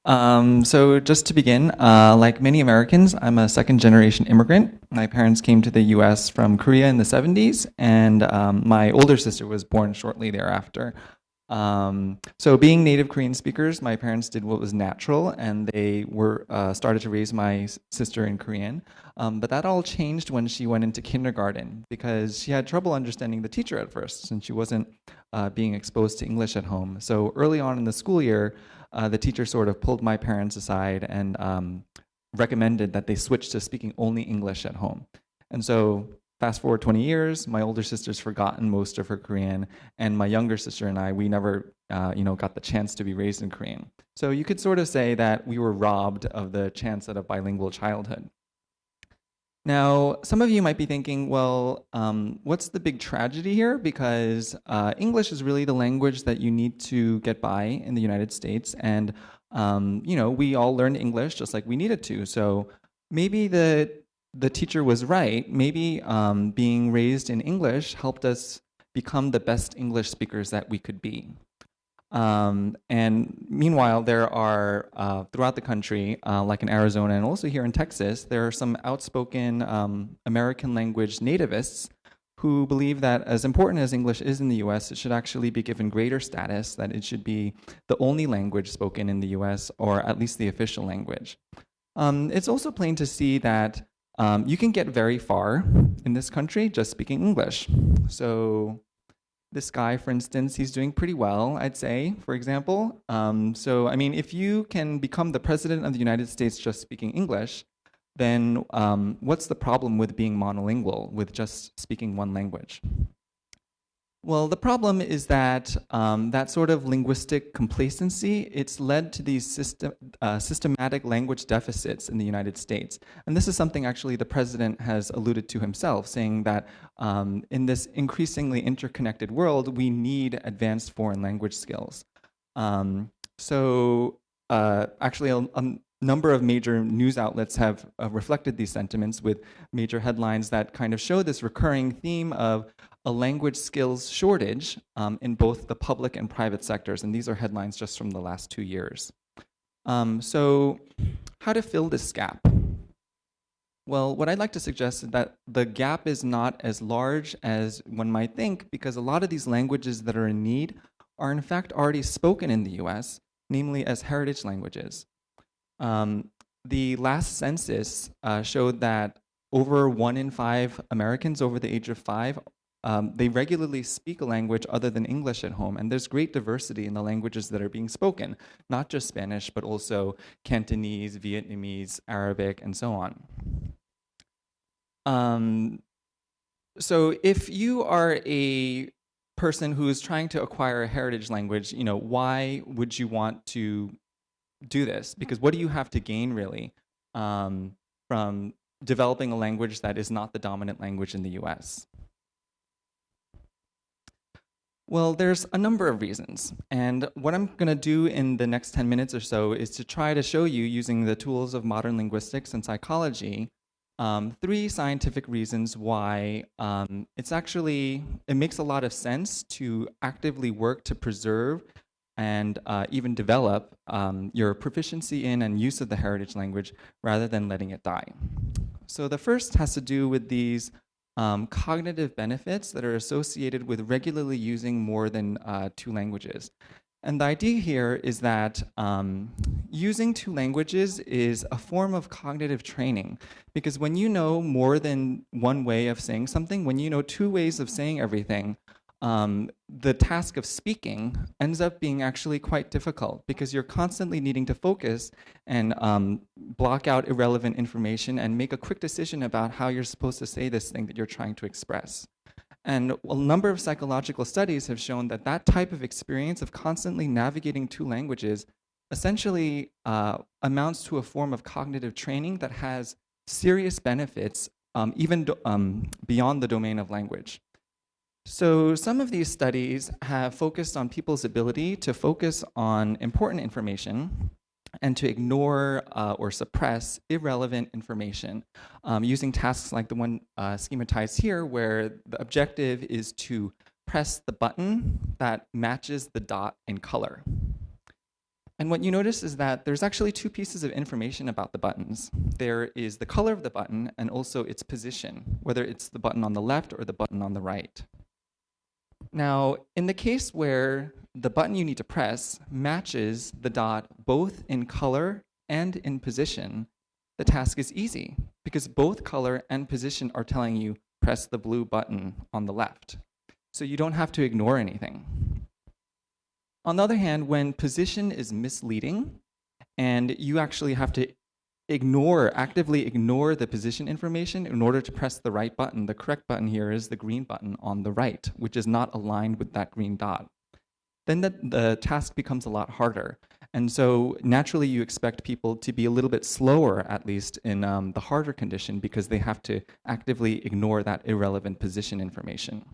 So just to begin, like many Americans, I'm a second generation immigrant. My parents came to the US from Korea in the 70s, and my older sister was born shortly thereafter. So being native Korean speakers, my parents did what was natural, and they were started to raise my sister in Korean. But that all changed when she went into kindergarten because she had trouble understanding the teacher at first, since she wasn't being exposed to English at home. So early on in the school year, the teacher sort of pulled my parents aside and recommended that they switch to speaking only English at home. And so fast forward 20 years, my older sister's forgotten most of her Korean, and my younger sister and I, we never, got the chance to be raised in Korean. So you could sort of say that we were robbed of the chance at a bilingual childhood. Now, some of you might be thinking, well, what's the big tragedy here? Because English is really the language that you need to get by in the United States, and we all learned English just like we needed to. So maybe the teacher was right. Maybe being raised in English helped us become the best English speakers that we could be. And meanwhile, there are throughout the country, like in Arizona and also here in Texas, there are some outspoken American language nativists who believe that as important as English is in the US, it should actually be given greater status, that it should be the only language spoken in the US, or at least the official language. It's also plain to see that you can get very far in this country just speaking English. So this guy, for instance, he's doing pretty well, I'd say, for example. If you can become the president of the United States just speaking English, then what's the problem with being monolingual, with just speaking one language? Well, the problem is that that sort of linguistic complacency, it's led to these systematic language deficits in the United States. And this is something actually the president has alluded to himself, saying that in this increasingly interconnected world, we need advanced foreign language skills. Actually, a number of major news outlets have reflected these sentiments with major headlines that kind of show this recurring theme of a language skills shortage in both the public and private sectors. And these are headlines just from the last 2 years. So how to fill this gap? Well, what I'd like to suggest is that the gap is not as large as one might think, because a lot of these languages that are in need are in fact already spoken in the US, namely as heritage languages. The last census showed that over 1 in 5 Americans over the age of 5, they regularly speak a language other than English at home. And there's great diversity in the languages that are being spoken, not just Spanish, but also Cantonese, Vietnamese, Arabic, and so on. So if you are a person who is trying to acquire a heritage language, why would you want to do this? Because what do you have to gain, really, from developing a language that is not the dominant language in the US? Well, there's a number of reasons. And what I'm going to do in the next 10 minutes or so is to try to show you, using the tools of modern linguistics and psychology, 3 scientific reasons why it makes a lot of sense to actively work to preserve and even develop your proficiency in and use of the heritage language rather than letting it die. So the first has to do with these cognitive benefits that are associated with regularly using more than 2 languages. And the idea here is that using 2 languages is a form of cognitive training, because when you know more than one way of saying something, when you know 2 ways of saying everything, the task of speaking ends up being actually quite difficult, because you're constantly needing to focus and block out irrelevant information and make a quick decision about how you're supposed to say this thing that you're trying to express. And a number of psychological studies have shown that that type of experience of constantly navigating 2 languages essentially amounts to a form of cognitive training that has serious benefits even beyond the domain of language. So some of these studies have focused on people's ability to focus on important information and to ignore or suppress irrelevant information using tasks like the one schematized here, where the objective is to press the button that matches the dot in color. And what you notice is that there's actually two pieces of information about the buttons. There is the color of the button and also its position, whether it's the button on the left or the button on the right. Now, in the case where the button you need to press matches the dot both in color and in position, the task is easy because both color and position are telling you press the blue button on the left. So you don't have to ignore anything. On the other hand, when position is misleading and you actually have to actively ignore the position information in order to press the right button, the correct button here is the green button on the right, which is not aligned with that green dot, then the task becomes a lot harder. And so naturally you expect people to be a little bit slower, at least in the harder condition, because they have to actively ignore that irrelevant position information.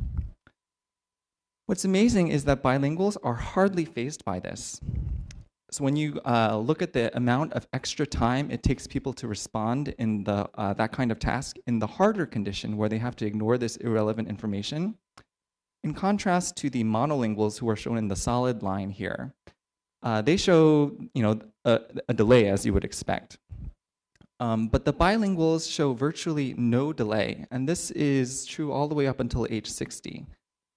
What's amazing is that bilinguals are hardly fazed by this. So when you look at the amount of extra time it takes people to respond in that kind of task in the harder condition where they have to ignore this irrelevant information, in contrast to the monolinguals who are shown in the solid line here, they show a delay as you would expect. But the bilinguals show virtually no delay, and this is true all the way up until age 60.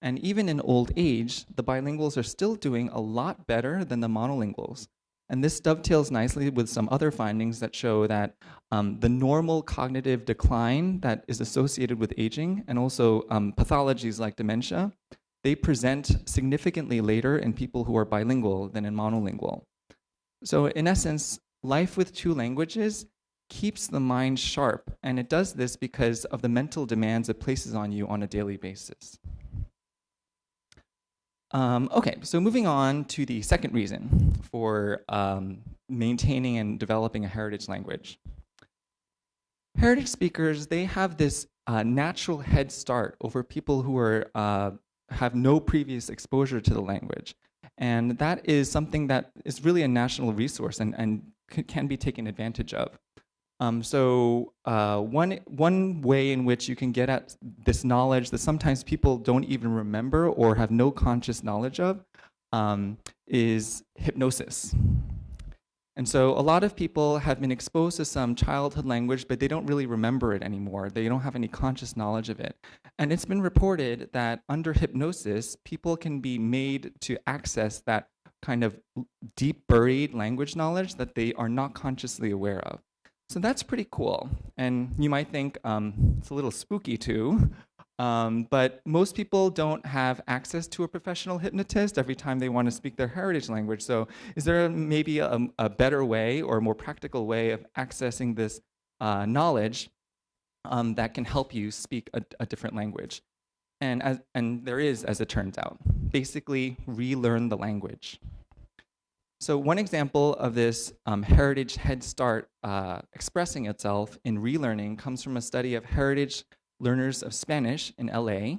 And even in old age, the bilinguals are still doing a lot better than the monolinguals. And this dovetails nicely with some other findings that show that the normal cognitive decline that is associated with aging and also pathologies like dementia, they present significantly later in people who are bilingual than in monolingual. So in essence, life with two languages keeps the mind sharp, and it does this because of the mental demands it places on you on a daily basis. Okay, so moving on to the second reason for maintaining and developing a heritage language. Heritage speakers, they have this natural head start over people who have no previous exposure to the language. And that is something that is really a national resource and can be taken advantage of. So one way in which you can get at this knowledge that sometimes people don't even remember or have no conscious knowledge of is hypnosis. And so a lot of people have been exposed to some childhood language, but they don't really remember it anymore. They don't have any conscious knowledge of it. And it's been reported that under hypnosis, people can be made to access that kind of deep buried language knowledge that they are not consciously aware of. So that's pretty cool. And you might think it's a little spooky too, but most people don't have access to a professional hypnotist every time they want to speak their heritage language. So is there maybe a better way or a more practical way of accessing this knowledge that can help you speak a different language? And there is, as it turns out. Basically, relearn the language. So one example of this heritage head start expressing itself in relearning comes from a study of heritage learners of Spanish in LA.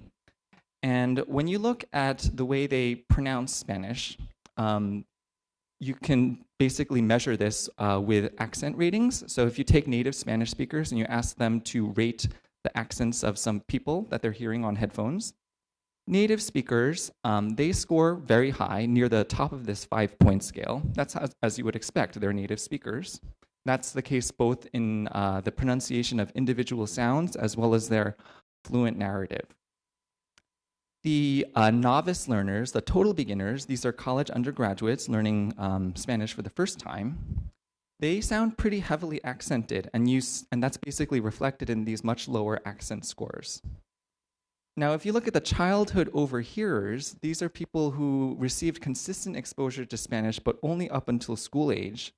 And when you look at the way they pronounce Spanish, you can basically measure this with accent ratings. So if you take native Spanish speakers and you ask them to rate the accents of some people that they're hearing on headphones, native speakers, they score very high, near the top of this 5-point scale. That's as you would expect, they're native speakers. That's the case both in the pronunciation of individual sounds as well as their fluent narrative. The novice learners, the total beginners, these are college undergraduates learning Spanish for the first time. They sound pretty heavily accented, and that's basically reflected in these much lower accent scores. Now, if you look at the childhood overhearers, these are people who received consistent exposure to Spanish, but only up until school age.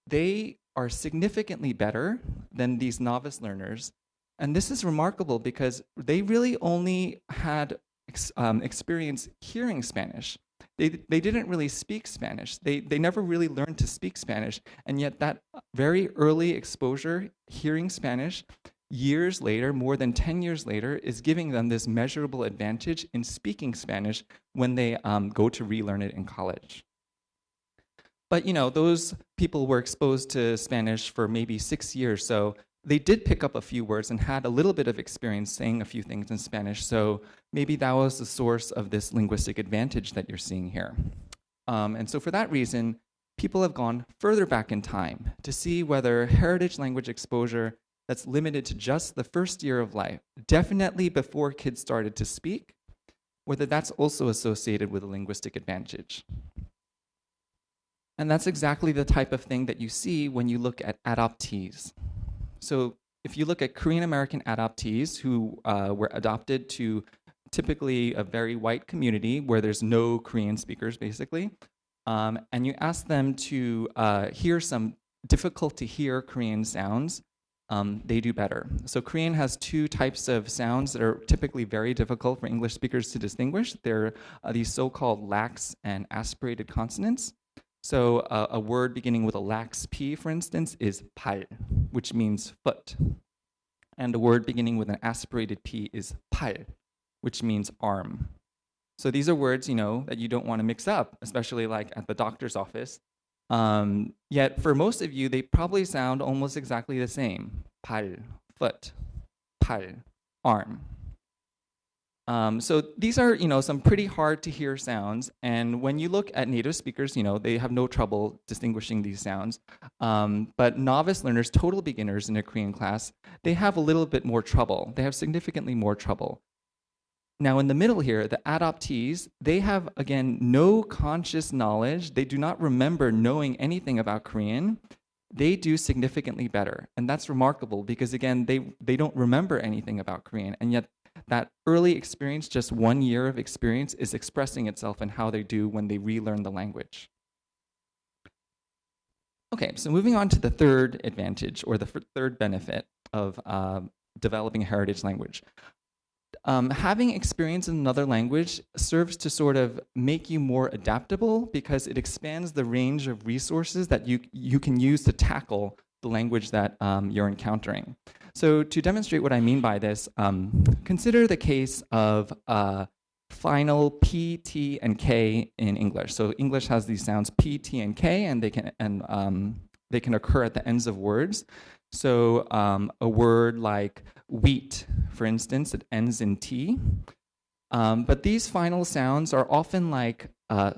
They are significantly better than these novice learners. And this is remarkable because they really only had experience hearing Spanish. They didn't really speak Spanish. They never really learned to speak Spanish. And yet that very early exposure, hearing Spanish, years later, more than 10 years later, is giving them this measurable advantage in speaking Spanish when they go to relearn it in college. But those people were exposed to Spanish for maybe 6 years, so they did pick up a few words and had a little bit of experience saying a few things in Spanish, so maybe that was the source of this linguistic advantage that you're seeing here. And so for that reason, people have gone further back in time to see whether heritage language exposure that's limited to just the first year of life, definitely before kids started to speak, whether that's also associated with a linguistic advantage. And that's exactly the type of thing that you see when you look at adoptees. So if you look at Korean American adoptees who were adopted to typically a very white community where there's no Korean speakers, basically, and you ask them to hear some difficult to hear Korean sounds, they do better. So Korean has two types of sounds that are typically very difficult for English speakers to distinguish. They're these so-called lax and aspirated consonants. So a word beginning with a lax P, for instance, is 발, which means foot. And a word beginning with an aspirated P is 팔, which means arm. So these are words, that you don't want to mix up, especially like at the doctor's office. Yet for most of you, they probably sound almost exactly the same. 발, foot, 팔, arm. So these are, some pretty hard to hear sounds. And when you look at native speakers, they have no trouble distinguishing these sounds. But novice learners, total beginners in a Korean class, they have a little bit more trouble. They have significantly more trouble. Now in the middle here, the adoptees, they have, again, no conscious knowledge. They do not remember knowing anything about Korean. They do significantly better. And that's remarkable because, again, they don't remember anything about Korean. And yet that early experience, just 1 year of experience, is expressing itself in how they do when they relearn the language. Okay, so moving on to the third advantage or the third benefit of developing a heritage language. Having experience in another language serves to sort of make you more adaptable because it expands the range of resources that you can use to tackle the language that you're encountering. So to demonstrate what I mean by this, consider the case of final P, T, and K in English. So English has these sounds P, T, and K, and they can occur at the ends of words. So a word like wheat, for instance, it ends in T. But these final sounds are often like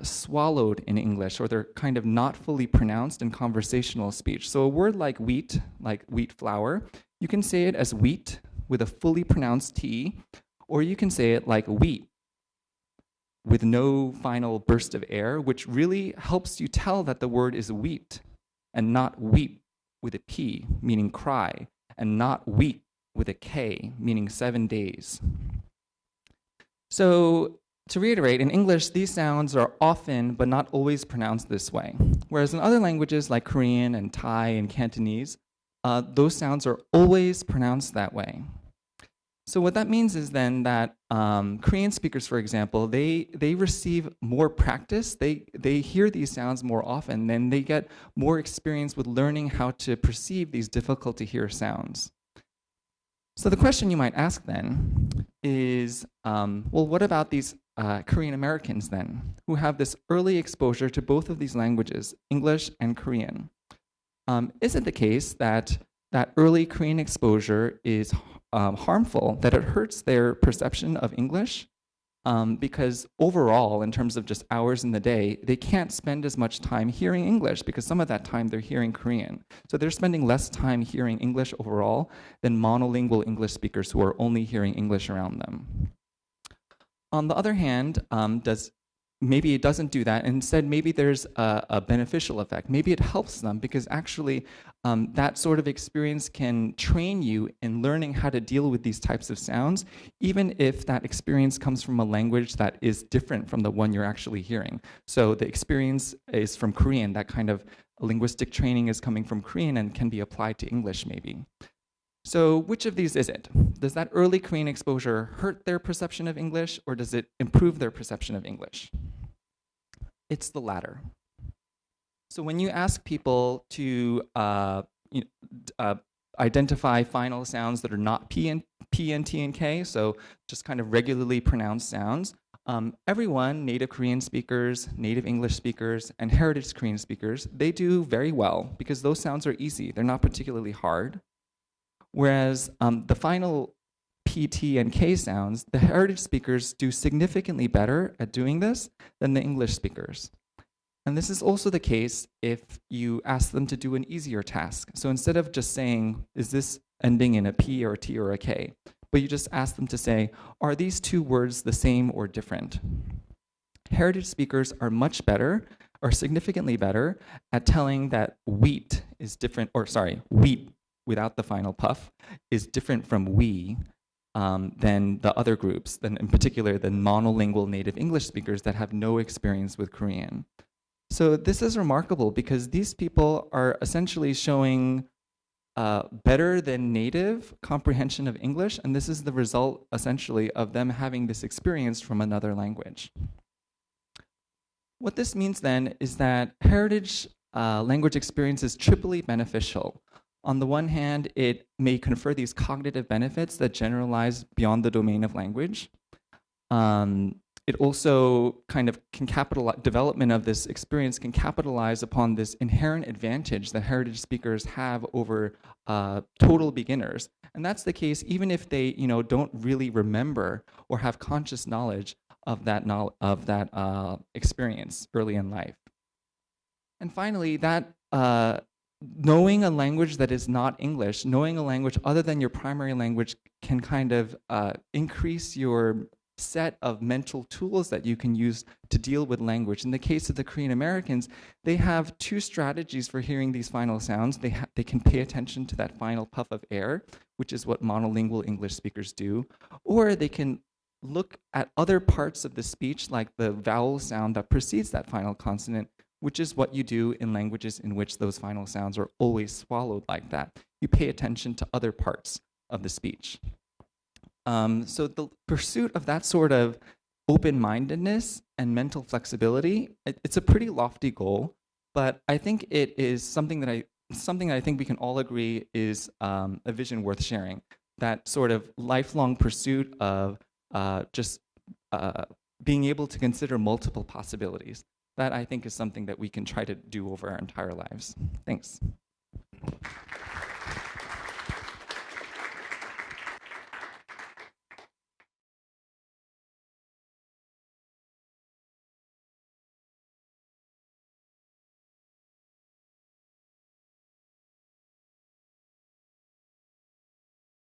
swallowed in English, or they're kind of not fully pronounced in conversational speech. So a word like wheat flour, you can say it as wheat with a fully pronounced T, or you can say it like wheat with no final burst of air, which really helps you tell that the word is wheat and not wheat with a P, meaning cry, and not wheat with a K, meaning 7 days. So to reiterate, in English, these sounds are often, but not always pronounced this way. Whereas in other languages like Korean and Thai and Cantonese, those sounds are always pronounced that way. So what that means is then that Korean speakers, for example, they receive more practice. They hear these sounds more often, then they get more experience with learning how to perceive these difficult to hear sounds. So the question you might ask then is, well, what about these Korean Americans then, who have this early exposure to both of these languages, English and Korean? Is it the case that that early Korean exposure is harmful, that it hurts their perception of English? Because overall, in terms of just hours in the day, they can't spend as much time hearing English because some of that time they're hearing Korean. So they're spending less time hearing English overall than monolingual English speakers who are only hearing English around them. On the other hand, maybe it doesn't do that. Instead, maybe there's a beneficial effect. Maybe it helps them because actually that sort of experience can train you in learning how to deal with these types of sounds, even if that experience comes from a language that is different from the one you're actually hearing. So the experience is from Korean. That kind of linguistic training is coming from Korean and can be applied to English maybe. So which of these is it? Does that early Korean exposure hurt their perception of English, or does it improve their perception of English? It's the latter. So when you ask people to identify final sounds that are not P and T and K, so just kind of regularly pronounced sounds, everyone, native Korean speakers, native English speakers, and heritage Korean speakers, they do very well because those sounds are easy. They're not particularly hard. Whereas the final P, T, and K sounds, the heritage speakers do significantly better at doing this than the English speakers. And this is also the case if you ask them to do an easier task. So instead of just saying, is this ending in a P or a T or a K, but you just ask them to say, are these two words the same or different? Heritage speakers are much better, or significantly better, at telling that wheat is different, or sorry, wheat without the final puff is different from we than the other groups, than in particular the monolingual native English speakers that have no experience with Korean. So this is remarkable because these people are essentially showing better than native comprehension of English, and this is the result essentially of them having this experience from another language. What this means then is that heritage language experience is triply beneficial. On the one hand, it may confer these cognitive benefits that generalize beyond the domain of language. It also kind of can capitalize, development of this experience can capitalize upon this inherent advantage that heritage speakers have over total beginners. And that's the case even if they don't really remember or have conscious knowledge of that experience early in life. And finally, that knowing a language that is not English, knowing a language other than your primary language can kind of increase your set of mental tools that you can use to deal with language. In the case of the Korean Americans, they have two strategies for hearing these final sounds. They can pay attention to that final puff of air, which is what monolingual English speakers do, or they can look at other parts of the speech, like the vowel sound that precedes that final consonant, which is what you do in languages in which those final sounds are always swallowed like that. You pay attention to other parts of the speech. So the pursuit of that sort of open-mindedness and mental flexibility, it's a pretty lofty goal, but I think it is something that I think we can all agree is a vision worth sharing. That sort of lifelong pursuit of just being able to consider multiple possibilities. That I think is something that we can try to do over our entire lives. Thanks.